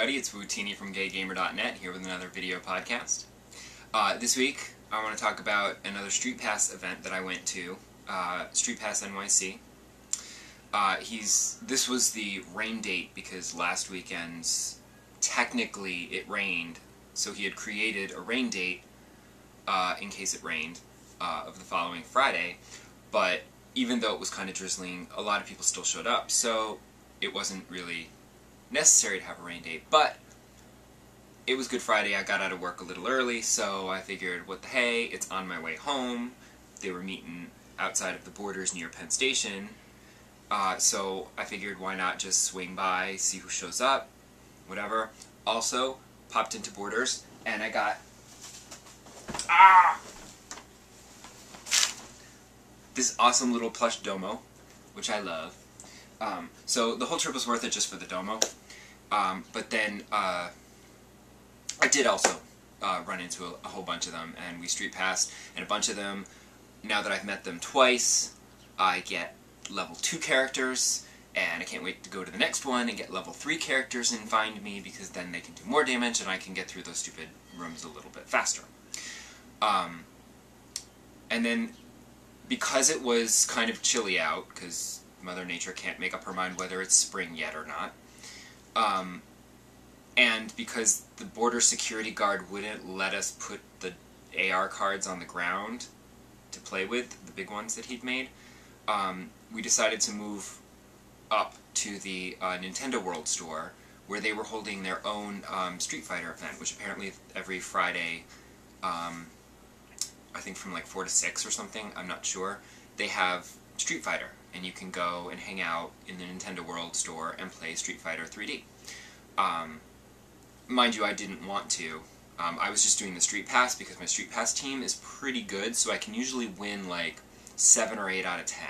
everybody, it's Wootini from GayGamer.net here with another video podcast. This week I want to talk about another Street Pass event that I went to, Street Pass NYC. This was the rain date because last weekend's, technically it rained, so he had created a rain date in case it rained of the following Friday, but even though it was kind of drizzling, a lot of people still showed up, so it wasn't really necessary to have a rain date. But it was Good Friday, I got out of work a little early, so I figured, what the hey, it's on my way home. They were meeting outside of the Borders near Penn Station, so I figured why not just swing by, see who shows up, whatever. Also, popped into Borders, and I got this awesome little plush domo, which I love. So the whole trip was worth it just for the domo. But then I did also run into a whole bunch of them, and we street passed, and a bunch of them, now that I've met them twice, I get level 2 characters, and I can't wait to go to the next one and get level 3 characters and find me, because then they can do more damage and I can get through those stupid rooms a little bit faster. And then, because it was kind of chilly out, because Mother Nature can't make up her mind whether it's spring yet or not, and because the border security guard wouldn't let us put the AR cards on the ground to play with, the big ones that he'd made, we decided to move up to the Nintendo World store, where they were holding their own Street Fighter event, which apparently every Friday, I think from like 4 to 6 or something, I'm not sure, they have Street Fighter, and you can go and hang out in the Nintendo World store and play Street Fighter 3D. Mind you, I didn't want to. I was just doing the Street Pass because my Street Pass team is pretty good, so I can usually win like 7 or 8 out of 10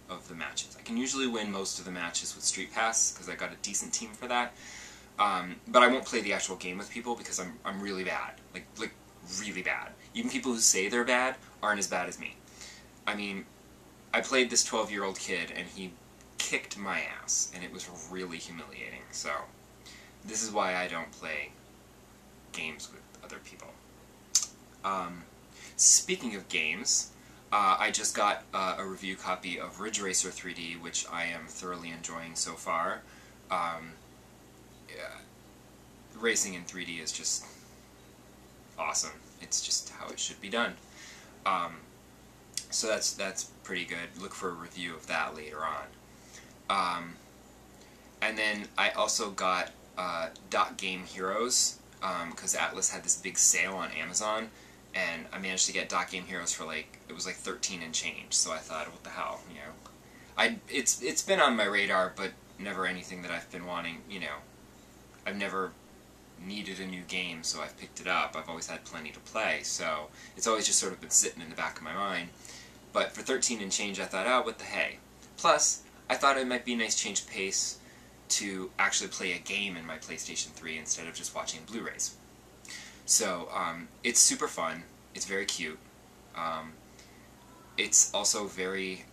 of the matches. I can usually win most of the matches with Street Pass because I got a decent team for that. But I won't play the actual game with people because I'm really bad. Like really bad. Even people who say they're bad aren't as bad as me. I mean, I played this 12-year-old kid and he kicked my ass, and it was really humiliating, so this is why I don't play games with other people. Speaking of games, I just got a review copy of Ridge Racer 3D, which I am thoroughly enjoying so far. Racing in 3D is just awesome. It's just how it should be done. So that's pretty good. Look for a review of that later on. And then I also got Dot Game Heroes, because Atlas had this big sale on Amazon, and I managed to get Dot Game Heroes for like, it was like 13 and change, so I thought, what the hell, you know. It's been on my radar, but never anything that I've been wanting, you know. I've never needed a new game, so I've picked it up. I've always had plenty to play, so it's always just sort of been sitting in the back of my mind. But for 13 and change, I thought, oh, what the hey. Plus, I thought it might be a nice change of pace to actually play a game in my PlayStation 3 instead of just watching Blu-rays. So, it's super fun. It's very cute. It's also very,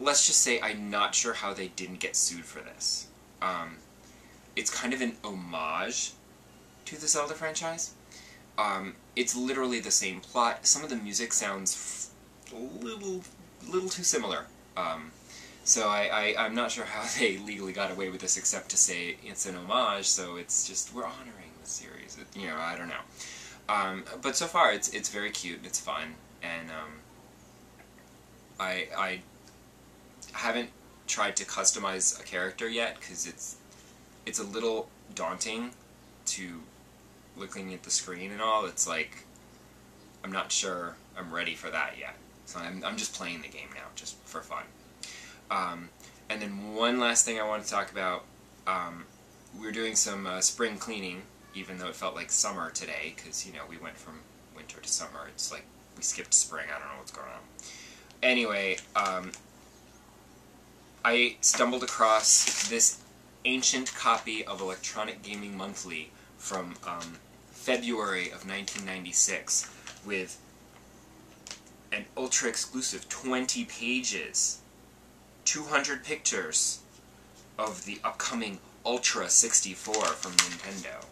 let's just say I'm not sure how they didn't get sued for this. It's kind of an homage to the Zelda franchise. It's literally the same plot. Some of the music sounds a little too similar. So I'm not sure how they legally got away with this, except to say it's an homage, so it's just, we're honoring the series. You know, I don't know. But so far, it's very cute, it's fun, and I haven't tried to customize a character yet, because it's a little daunting to looking at the screen and all. It's like, I'm not sure I'm ready for that yet. So I'm just playing the game now, just for fun. And then one last thing I want to talk about, we were doing some spring cleaning, even though it felt like summer today, because, you know, we went from winter to summer. It's like, we skipped spring, I don't know what's going on. Anyway, I stumbled across this ancient copy of Electronic Gaming Monthly from February of 1996 with an ultra-exclusive 20 pages, 200 pictures of the upcoming Ultra 64 from Nintendo,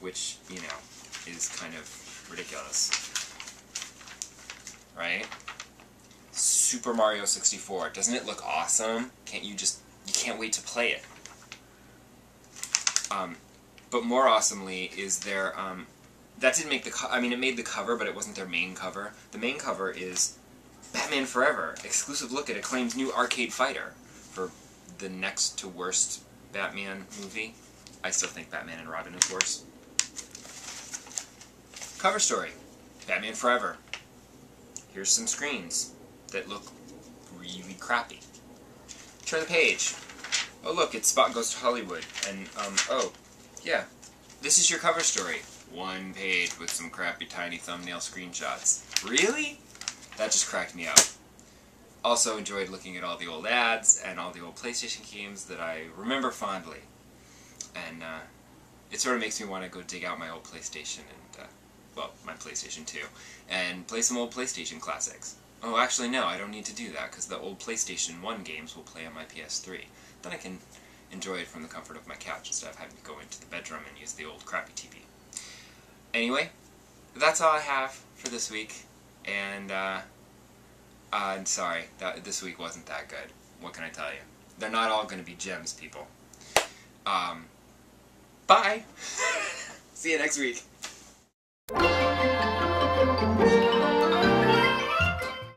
which, you know, is kind of ridiculous. Right? Super Mario 64. Doesn't it look awesome? You can't wait to play it. But more awesomely is their, that didn't make it made the cover, but it wasn't their main cover. The main cover is Batman Forever, exclusive look at Acclaim's new arcade fighter for the next to worst Batman movie. I still think Batman and Robin is worse. Cover story, Batman Forever. Here's some screens that look really crappy. Turn the page. Oh look, it's Spot Goes to Hollywood, and oh, yeah, this is your cover story. One page with some crappy tiny thumbnail screenshots. Really? That just cracked me up. Also enjoyed looking at all the old ads and all the old PlayStation games that I remember fondly. And it sort of makes me want to go dig out my old PlayStation and, well, my PlayStation 2, and play some old PlayStation classics. Oh, actually no, I don't need to do that, because the old PlayStation 1 games will play on my PS3. Then I can enjoy it from the comfort of my couch instead of having to go into the bedroom and use the old crappy TV. Anyway, that's all I have for this week, and I'm sorry, this week wasn't that good. What can I tell you? They're not all going to be gems, people. Bye! See you next week.